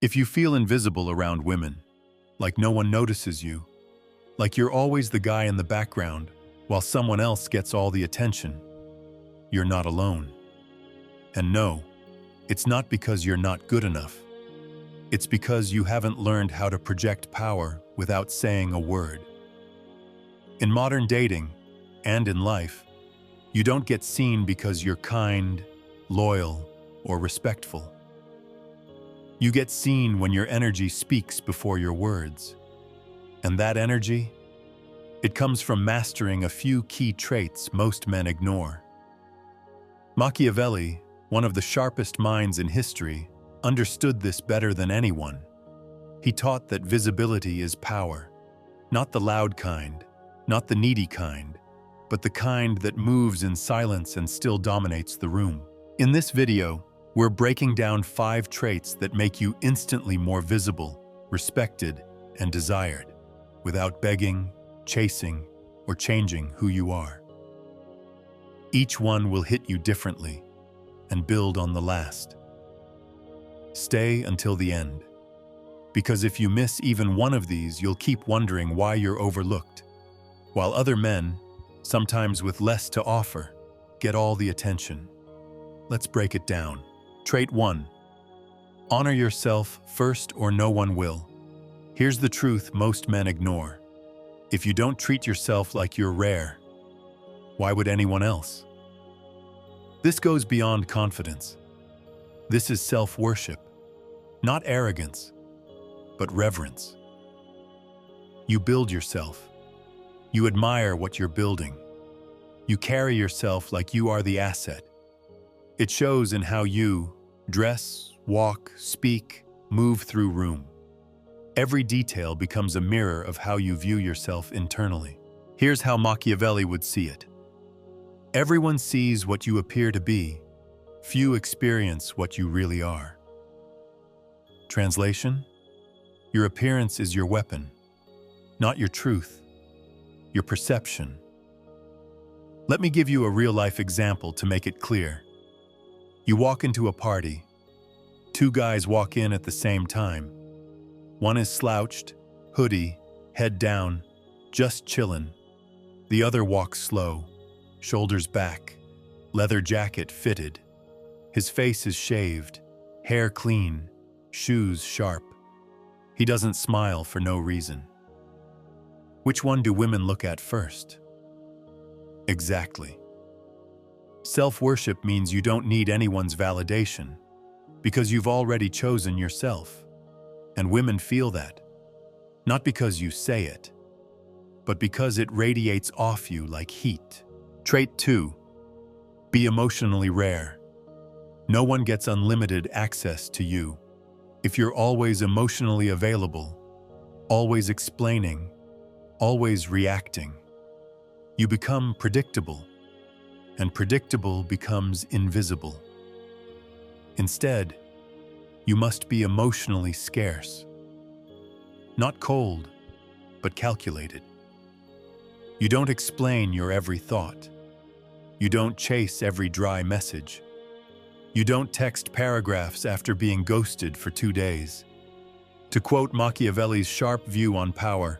If you feel invisible around women, like no one notices you, like you're always the guy in the background while someone else gets all the attention, you're not alone. And no, it's not because you're not good enough. It's because you haven't learned how to project power without saying a word. In modern dating, and in life, you don't get seen because you're kind, loyal, or respectful. You get seen when your energy speaks before your words. And that energy? It comes from mastering a few key traits most men ignore. Machiavelli, one of the sharpest minds in history, understood this better than anyone. He taught that visibility is power, not the loud kind, not the needy kind, but the kind that moves in silence and still dominates the room. In this video, we're breaking down 5 traits that make you instantly more visible, respected, and desired, without begging, chasing, or changing who you are. Each one will hit you differently and build on the last. Stay until the end, because if you miss even one of these, you'll keep wondering why you're overlooked, while other men, sometimes with less to offer, get all the attention. Let's break it down. Trait 1. Honor yourself first or no one will. Here's the truth most men ignore. If you don't treat yourself like you're rare, why would anyone else? This goes beyond confidence. This is self-worship, not arrogance, but reverence. You build yourself. You admire what you're building. You carry yourself like you are the asset. It shows in how you dress, walk, speak, move through room. Every detail becomes a mirror of how you view yourself internally. Here's how Machiavelli would see it. Everyone sees what you appear to be. Few experience what you really are. Translation? Your appearance is your weapon, not your truth, your perception. Let me give you a real-life example to make it clear. You walk into a party. 2 guys walk in at the same time. One is slouched, hoodie, head down, just chillin'. The other walks slow, shoulders back, leather jacket fitted. His face is shaved, hair clean, shoes sharp. He doesn't smile for no reason. Which one do women look at first? Exactly. Self-worship means you don't need anyone's validation, because you've already chosen yourself. And women feel that, not because you say it, but because it radiates off you like heat. Trait 2. Be emotionally rare. No one gets unlimited access to you. If you're always emotionally available, always explaining, always reacting, you become predictable, and predictable becomes invisible. Instead, you must be emotionally scarce. Not cold, but calculated. You don't explain your every thought. You don't chase every dry message. You don't text paragraphs after being ghosted for 2 days. To quote Machiavelli's sharp view on power,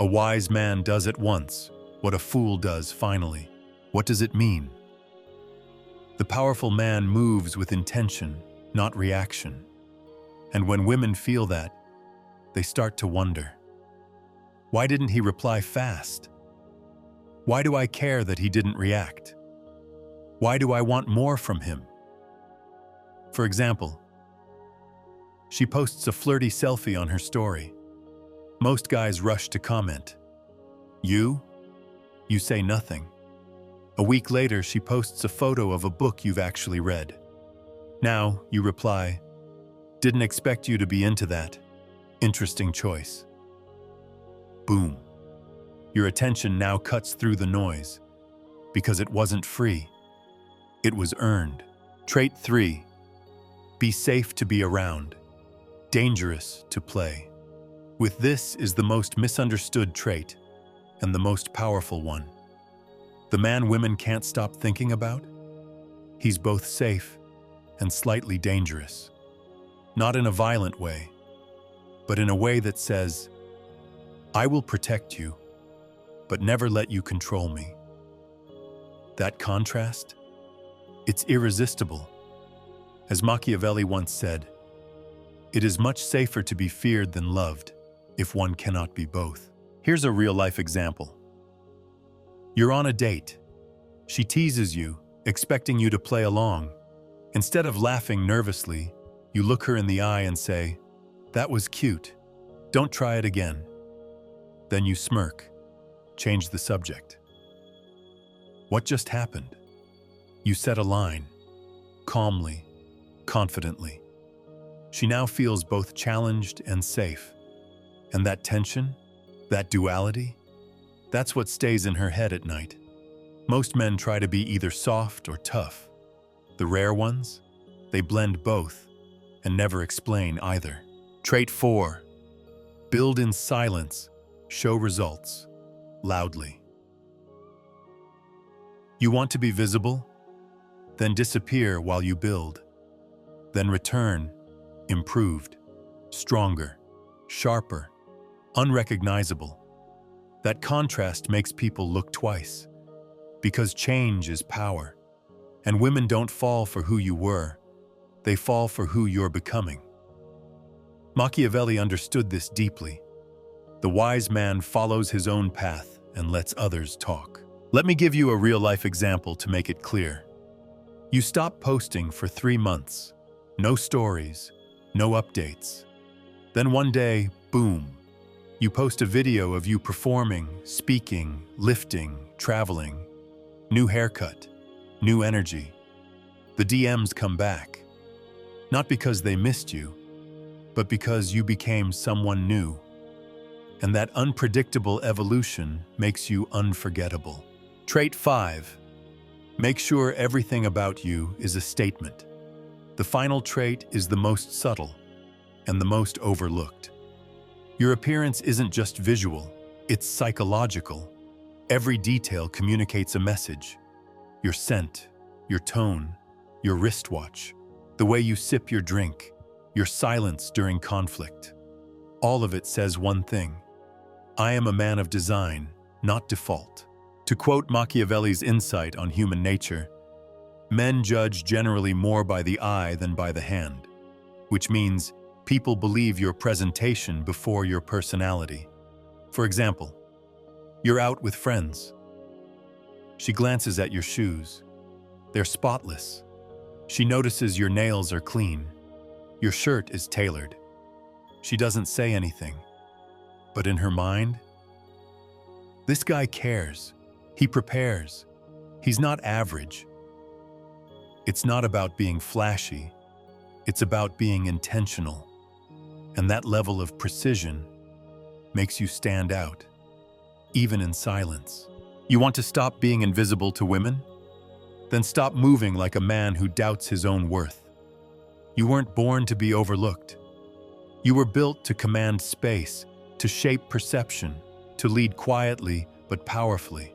a wise man does at once what a fool does finally. What does it mean? The powerful man moves with intention, not reaction. And when women feel that, they start to wonder. Why didn't he reply fast? Why do I care that he didn't react? Why do I want more from him? For example, she posts a flirty selfie on her story. Most guys rush to comment. You say nothing. A week later, she posts a photo of a book you've actually read. Now, you reply, "Didn't expect you to be into that. Interesting choice." Boom. Your attention now cuts through the noise, because it wasn't free. It was earned. Trait 3. Be safe to be around. Dangerous to play. With this is the most misunderstood trait, and the most powerful one. The man women can't stop thinking about? He's both safe and slightly dangerous. Not in a violent way, but in a way that says, I will protect you, but never let you control me. That contrast? It's irresistible. As Machiavelli once said, it is much safer to be feared than loved if one cannot be both. Here's a real-life example. You're on a date. She teases you, expecting you to play along. Instead of laughing nervously, you look her in the eye and say, "That was cute. Don't try it again." Then you smirk, change the subject. What just happened? You set a line, calmly, confidently. She now feels both challenged and safe. And that tension, that duality, that's what stays in her head at night. Most men try to be either soft or tough. The rare ones, they blend both and never explain either. Trait 4. Build in silence, show results, loudly. You want to be visible? Then disappear while you build. Then return, improved, stronger, sharper, unrecognizable. That contrast makes people look twice, because change is power. And women don't fall for who you were, they fall for who you're becoming. Machiavelli understood this deeply. The wise man follows his own path and lets others talk. Let me give you a real-life example to make it clear. You stop posting for 3 months. No stories, no updates. Then one day, boom, you post a video of you performing, speaking, lifting, traveling. New haircut, new energy. The DMs come back. Not because they missed you, but because you became someone new. And that unpredictable evolution makes you unforgettable. Trait 5. Make sure everything about you is a statement. The final trait is the most subtle and the most overlooked. Your appearance isn't just visual, it's psychological. Every detail communicates a message. Your scent, your tone, your wristwatch, the way you sip your drink, your silence during conflict. All of it says one thing: I am a man of design, not default. To quote Machiavelli's insight on human nature, men judge generally more by the eye than by the hand, which means people believe your presentation before your personality. For example, you're out with friends. She glances at your shoes. They're spotless. She notices your nails are clean. Your shirt is tailored. She doesn't say anything. But in her mind, this guy cares. He prepares. He's not average. It's not about being flashy. It's about being intentional. And that level of precision makes you stand out, even in silence. You want to stop being invisible to women? Then stop moving like a man who doubts his own worth. You weren't born to be overlooked. You were built to command space, to shape perception, to lead quietly but powerfully.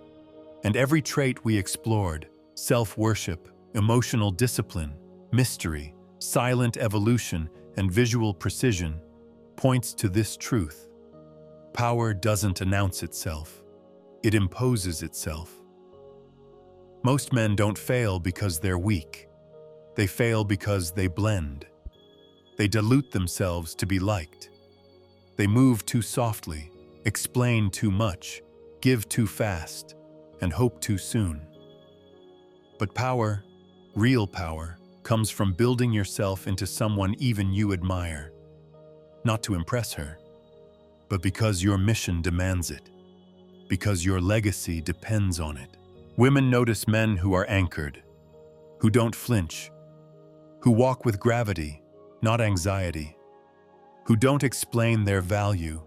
And every trait we explored, self-worship, emotional discipline, mystery, silent evolution, and visual precision, points to this truth. Power doesn't announce itself. It imposes itself. Most men don't fail because they're weak. They fail because they blend. They dilute themselves to be liked. They move too softly, explain too much, give too fast, and hope too soon. But power, real power, comes from building yourself into someone even you admire. Not to impress her, but because your mission demands it. Because your legacy depends on it. Women notice men who are anchored, who don't flinch, who walk with gravity, not anxiety, who don't explain their value,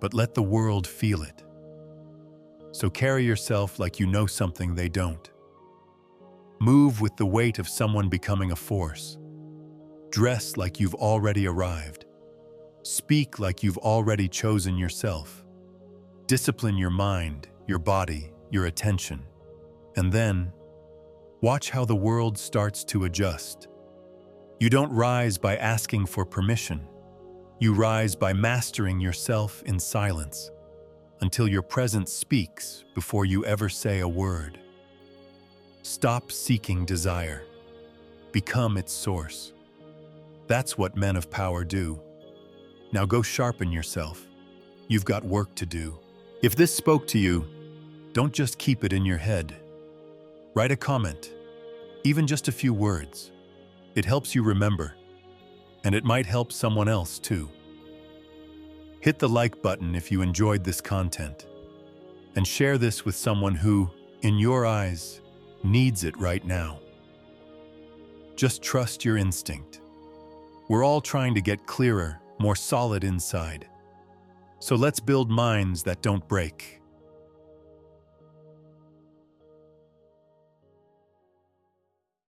but let the world feel it. So carry yourself like you know something they don't. Move with the weight of someone becoming a force. Dress like you've already arrived. Speak like you've already chosen yourself. Discipline your mind, your body, your attention. And then, watch how the world starts to adjust. You don't rise by asking for permission. You rise by mastering yourself in silence until your presence speaks before you ever say a word. Stop seeking desire. Become its source. That's what men of power do. Now go sharpen yourself. You've got work to do. If this spoke to you, don't just keep it in your head. Write a comment, even just a few words. It helps you remember, and it might help someone else too. Hit the like button if you enjoyed this content, and share this with someone who, in your eyes, needs it right now. Just trust your instinct. We're all trying to get clearer, more solid inside. So let's build minds that don't break.